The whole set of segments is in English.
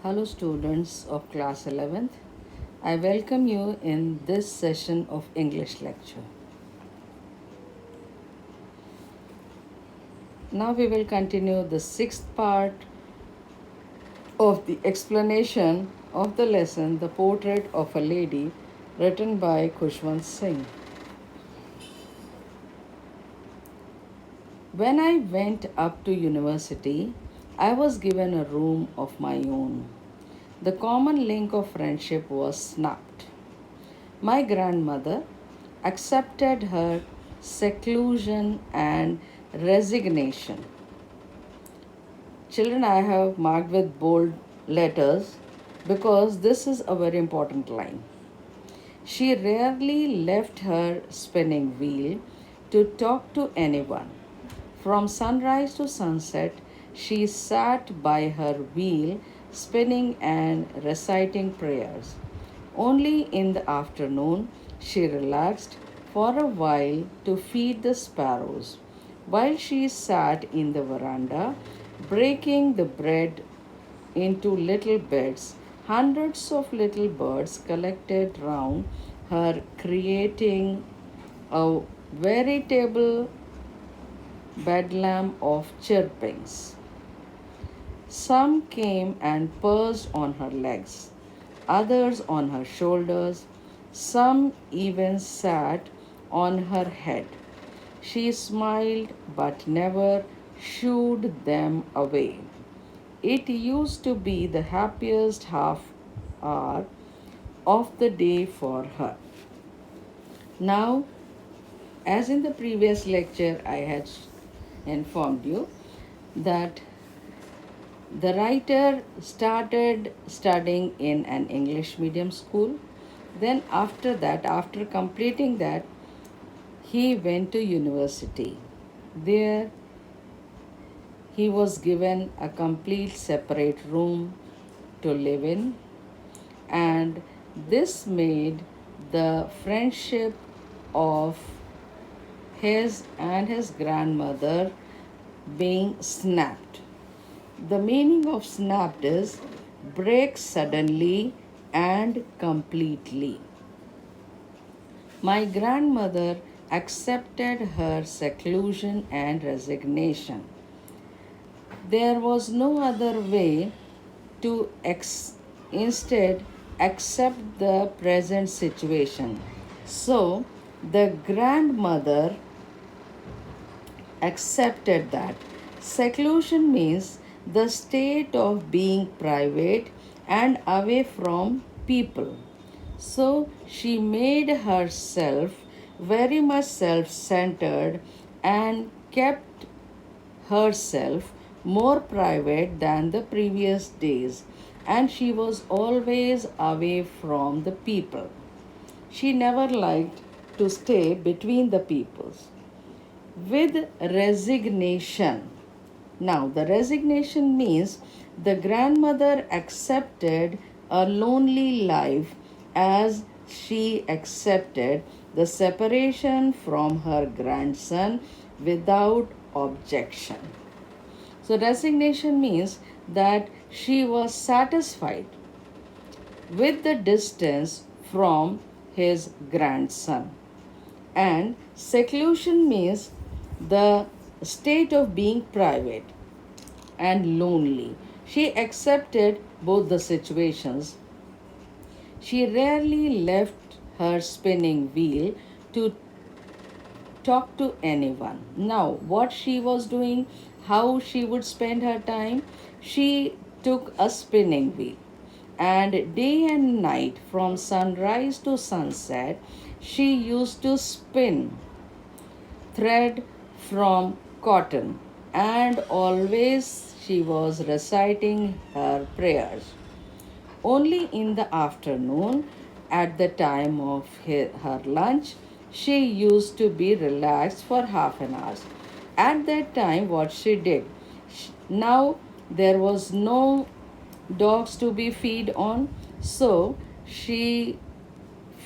Hello, students of class 11th. I welcome you in this session of English lecture. Now we will continue the sixth part of the explanation of the lesson, The Portrait of a Lady, written by Khushwant Singh. When I went up to university, I was given a room of my own. The common link of friendship was snapped. My grandmother accepted her seclusion and resignation. Children, I have marked with bold letters because this is a very important line. She rarely left her spinning wheel to talk to anyone. From sunrise to sunset, she sat by her wheel, spinning and reciting prayers. Only in the afternoon, she relaxed for a while to feed the sparrows. While she sat in the veranda, breaking the bread into little bits, hundreds of little birds collected round her, creating a veritable bedlam of chirpings. Some came and perched on her legs, others on her shoulders, some even sat on her head. She smiled but never shooed them away. It used to be the happiest half hour of the day for her. Now, as in the previous lecture, I had informed you that the writer started studying in an English medium school. Then, after that, after completing that, he went to university. There, he was given a complete separate room to live in, and this made the friendship of his and his grandmother being snapped. The meaning of snapped is break suddenly and completely. My grandmother accepted her seclusion and resignation. There was no other way to instead accept the present situation. So the grandmother accepted that. Seclusion means the state of being private and away from people. So she made herself very much self centered and kept herself more private than the previous days, and she was always away from the people. She never liked to stay between the peoples. With resignation. Now, the resignation means the grandmother accepted a lonely life as she accepted the separation from her grandson without objection. So, resignation means that she was satisfied with the distance from his grandson. And seclusion means the state of being private and lonely. She accepted both the situations. She rarely left her spinning wheel to talk to anyone. Now, what she was doing, how she would spend her time, she took a spinning wheel. And day and night, from sunrise to sunset, she used to spin thread from cotton, and always she was reciting her prayers. Only in the afternoon, at the time of her lunch, she used to be relaxed for half an hour. At that time, what she did, now there was no dogs to be feed on, so she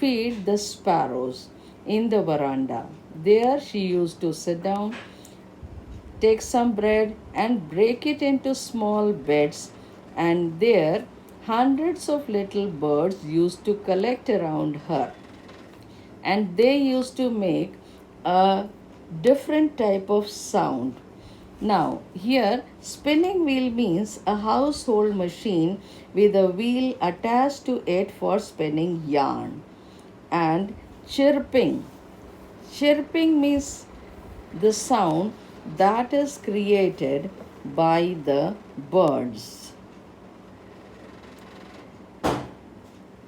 feed the sparrows in the veranda. There she used to sit down, take some bread and break it into small bits, and there hundreds of little birds used to collect around her, and they used to make a different type of sound. Now, here, spinning wheel means a household machine with a wheel attached to it for spinning yarn. And chirping. Chirping means the sound that is created by the birds.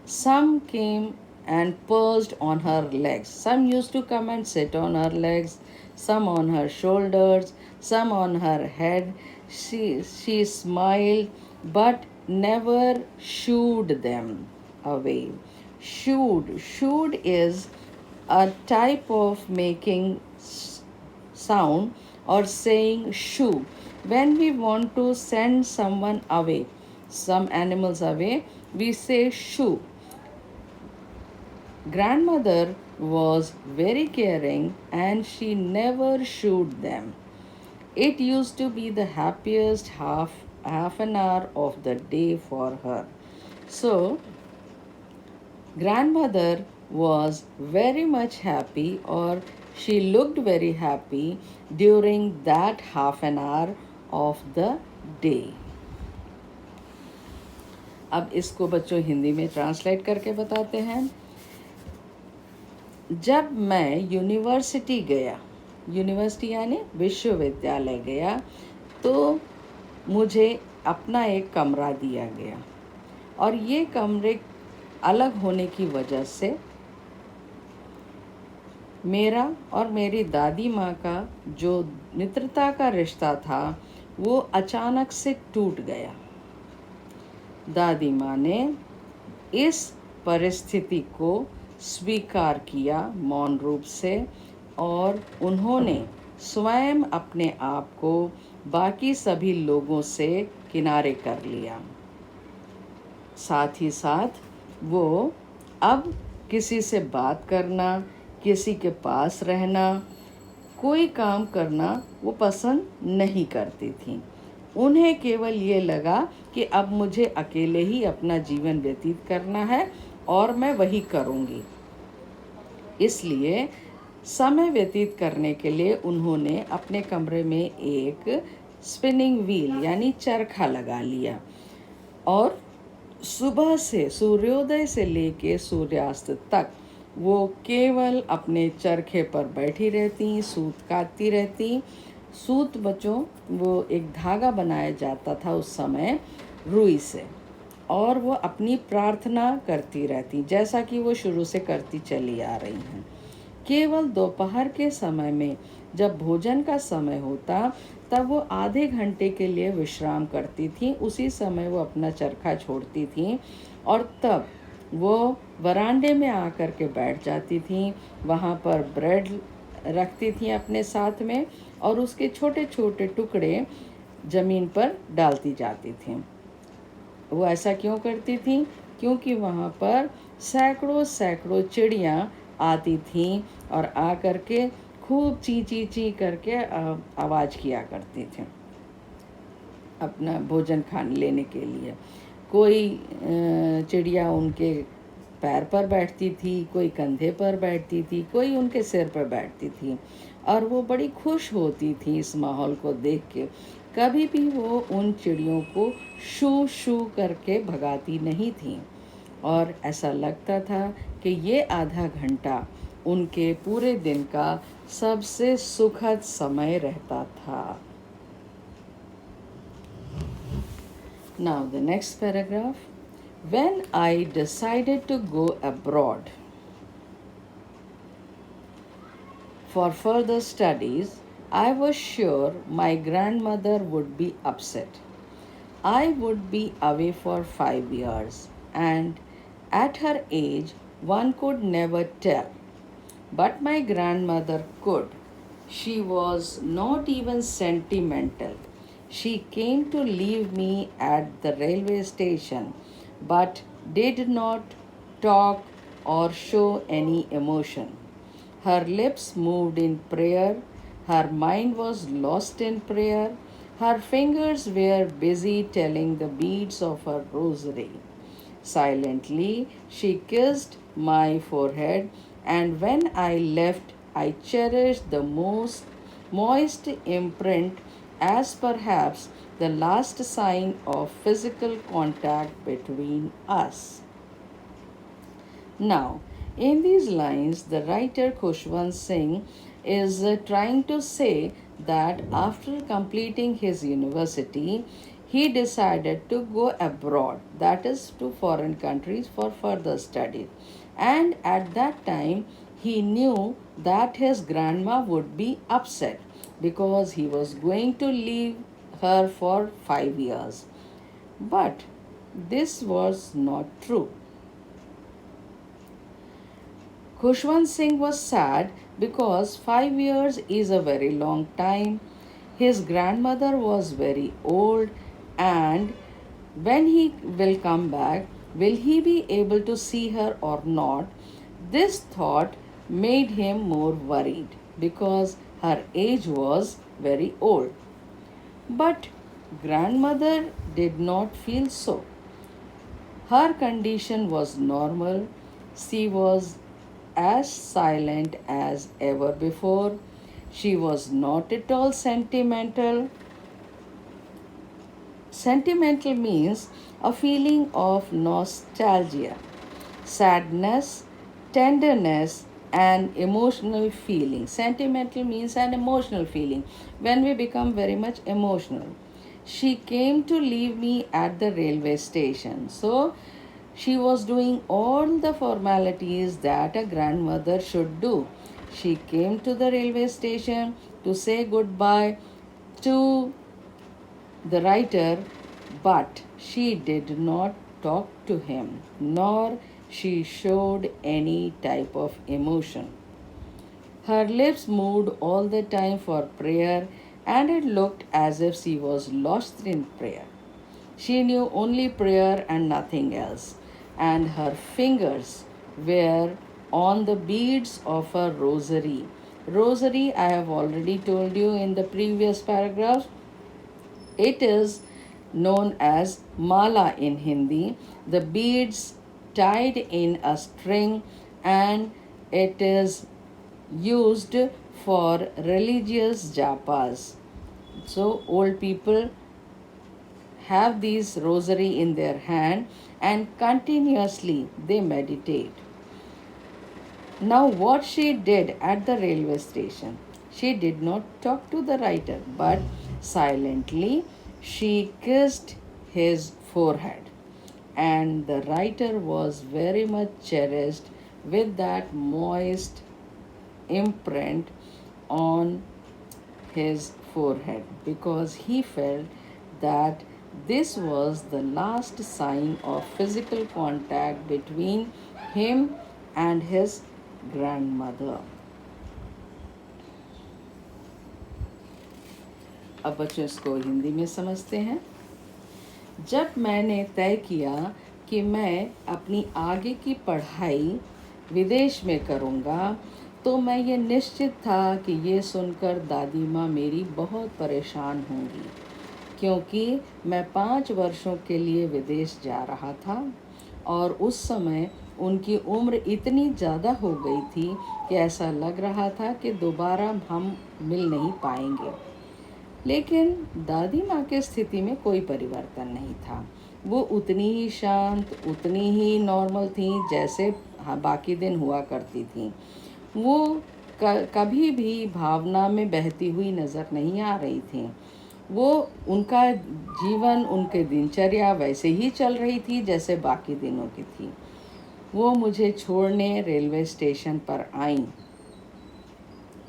Some came and perched on her legs. Some used to come and sit on her legs, some on her shoulders, some on her head. She smiled but never shooed them away. Shooed is a type of making sound or saying shoo when we want to send someone away, some animals away, we say shoo. Grandmother was very caring and she never shooed them. It used to be the happiest half an hour of the day for her. So grandmother was very much happy, or she looked very happy during that half an hour of the day. अब इसको बच्चों हिंदी में translate करके बताते हैं। जब मैं university गया, यूनिवर्सिटी यानी विश्वविद्यालय गया, तो मुझे अपना एक कमरा दिया गया, और ये कमरे अलग होने की वजह से मेरा और मेरी दादी माँ का जो मित्रता का रिश्ता था वो अचानक से टूट गया। दादी माँ ने इस परिस्थिति को स्वीकार किया मौन रूप से, और उन्होंने स्वयं अपने आप को बाकी सभी लोगों से किनारे कर लिया। साथ ही साथ वो अब किसी से बात करना, किसी के पास रहना, कोई काम करना वो पसंद नहीं करती थी। उन्हें केवल ये लगा कि अब मुझे अकेले ही अपना जीवन व्यतीत करना है और मैं वही करूँगी। इसलिए समय व्यतीत करने के लिए उन्होंने अपने कमरे में एक स्पिनिंग व्हील यानी चरखा लगा लिया, और सुबह से सूर्योदय से लेके सूर्यास्त तक वो केवल अपने चरखे पर बैठी रहती, सूत काटती रहती। सूत बच्चों वो एक धागा बनाया जाता था उस समय रुई से, और वो अपनी प्रार्थना करती रहती जैसा कि वो शुरू से करती चली आ रही हैं। केवल दोपहर के समय में जब भोजन का समय होता तब वो आधे घंटे के लिए विश्राम करती थी। उसी समय वो अपना चरखा छोड़ती थी और तब वो वरांडे में आकर के बैठ जाती थी। वहाँ पर ब्रेड रखती थी अपने साथ में, और उसके छोटे छोटे टुकड़े ज़मीन पर डालती जाती थी। वो ऐसा क्यों करती थी? क्योंकि वहाँ पर सैकड़ों सैकड़ों चिड़ियाँ आती थीं और आ कर के खूब ची ची ची करके आवाज़ किया करती थी अपना भोजन खाने लेने के लिए। कोई चिड़िया उनके पैर पर बैठती थी, कोई कंधे पर बैठती थी, कोई उनके सिर पर बैठती थी, और वो बड़ी खुश होती थी इस माहौल को देख के। कभी भी वो उन चिड़ियों को शू शू करके भगाती नहीं थी, और ऐसा लगता था कि ये आधा घंटा उनके पूरे दिन का सबसे सुखद समय रहता था। Now the next paragraph. When I decided to go abroad for further studies, I was sure my grandmother would be upset. I would be away for 5 years, and at her age, one could never tell. But my grandmother could. She was not even sentimental. She came to leave me at the railway station, but did not talk or show any emotion. Her lips moved in prayer. Her mind was lost in prayer. Her fingers were busy telling the beads of her rosary. Silently, she kissed my forehead, and when I left, I cherished the most moist imprint as perhaps the last sign of physical contact between us. Now, in these lines, the writer Khushwant Singh is trying to say that after completing his university, he decided to go abroad, that is, to foreign countries for further studies. And at that time, he knew that his grandma would be upset because he was going to leave her for 5 years. But this was not true. Khushwant Singh was sad because 5 years is a very long time. His grandmother was very old, and when he will come back, will he be able to see her or not? This thought made him more worried because her age was very old. But grandmother did not feel so. Her condition was normal. She was as silent as ever before. She was not at all sentimental. Sentimental means a feeling of nostalgia, sadness, tenderness, and emotional feeling. Sentimental means an emotional feeling when we become very much emotional. She came to leave me at the railway station. So she was doing all the formalities that a grandmother should do. She came to the railway station to say goodbye to the writer, but she did not talk to him, nor she showed any type of emotion. Her lips moved all the time for prayer, and it looked as if she was lost in prayer. She knew only prayer and nothing else, and her fingers were on the beads of her rosary. Rosary, I have already told you in the previous paragraph, it is known as mala in Hindi. The beads tied in a string, and it is used for religious japas. So old people have these rosary in their hand and continuously they meditate. Now, what she did at the railway station, she did not talk to the writer, but silently she kissed his forehead. And the writer was very much cherished with that moist imprint on his forehead because he felt that this was the last sign of physical contact between him and his grandmother. अब बच्चों इसको हिंदी में समझते हैं। जब मैंने तय किया कि मैं अपनी आगे की पढ़ाई विदेश में करूँगा, तो मैं ये निश्चित था कि ये सुनकर दादी माँ मेरी बहुत परेशान होंगी, क्योंकि मैं 5 वर्षों के लिए विदेश जा रहा था और उस समय उनकी उम्र इतनी ज़्यादा हो गई थी कि ऐसा लग रहा था कि दोबारा हम मिल नहीं पाएंगे। लेकिन दादी माँ की स्थिति में कोई परिवर्तन नहीं था। वो उतनी ही शांत, उतनी ही नॉर्मल थी जैसे बाकी दिन हुआ करती थी। वो कभी भी भावना में बहती हुई नज़र नहीं आ रही थी। वो उनका जीवन, उनके दिनचर्या वैसे ही चल रही थी जैसे बाकी दिनों की थी। वो मुझे छोड़ने रेलवे स्टेशन पर आईं,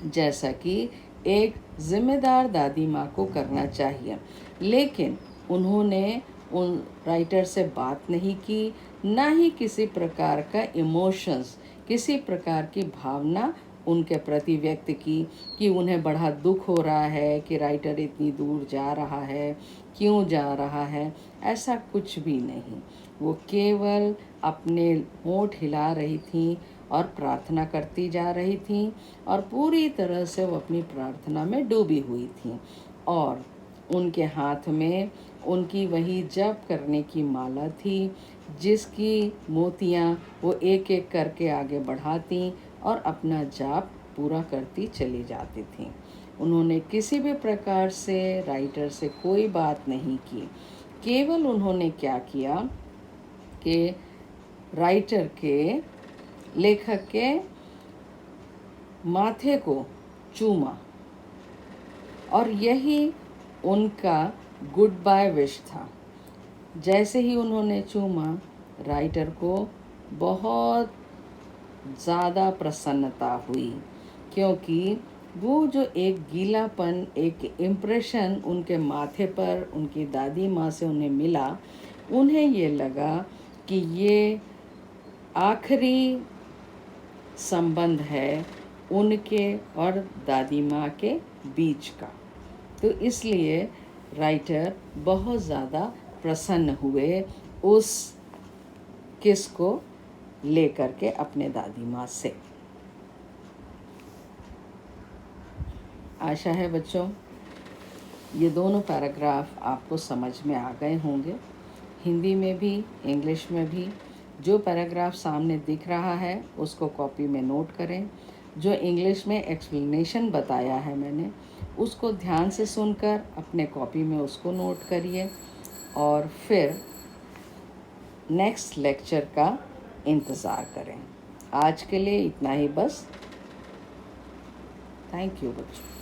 जैसा कि एक जिम्मेदार दादी माँ को करना चाहिए। लेकिन उन्होंने उन राइटर से बात नहीं की, ना ही किसी प्रकार का इमोशंस, किसी प्रकार की भावना उनके प्रति व्यक्त की कि उन्हें बड़ा दुख हो रहा है कि राइटर इतनी दूर जा रहा है, क्यों जा रहा है, ऐसा कुछ भी नहीं। वो केवल अपने होंठ हिला रही थी और प्रार्थना करती जा रही थी और पूरी तरह से वो अपनी प्रार्थना में डूबी हुई थी। और उनके हाथ में उनकी वही जप करने की माला थी, जिसकी मोतियाँ वो एक एक करके आगे बढ़ाती और अपना जाप पूरा करती चली जाती थीं। उन्होंने किसी भी प्रकार से राइटर से कोई बात नहीं की। केवल उन्होंने क्या किया कि राइटर के, लेखक के माथे को चूमा, और यही उनका गुड बाय विश था। जैसे ही उन्होंने चूमा, राइटर को बहुत ज़्यादा प्रसन्नता हुई, क्योंकि वो जो एक गीलापन, एक इम्प्रेशन उनके माथे पर उनकी दादी माँ से उन्हें मिला, उन्हें ये लगा कि ये आखिरी संबंध है उनके और दादी माँ के बीच का। तो इसलिए राइटर बहुत ज़्यादा प्रसन्न हुए उस किस को लेकर के अपने दादी माँ से। आशा है बच्चों ये दोनों पैराग्राफ आपको समझ में आ गए होंगे। हिंदी में भी, इंग्लिश में भी। जो पैराग्राफ सामने दिख रहा है उसको कॉपी में नोट करें। जो इंग्लिश में एक्सप्लेनेशन बताया है मैंने, उसको ध्यान से सुनकर अपने कॉपी में उसको नोट करिए, और फिर नेक्स्ट लेक्चर का इंतज़ार करें। आज के लिए इतना ही बस। थैंक यू बच्चों।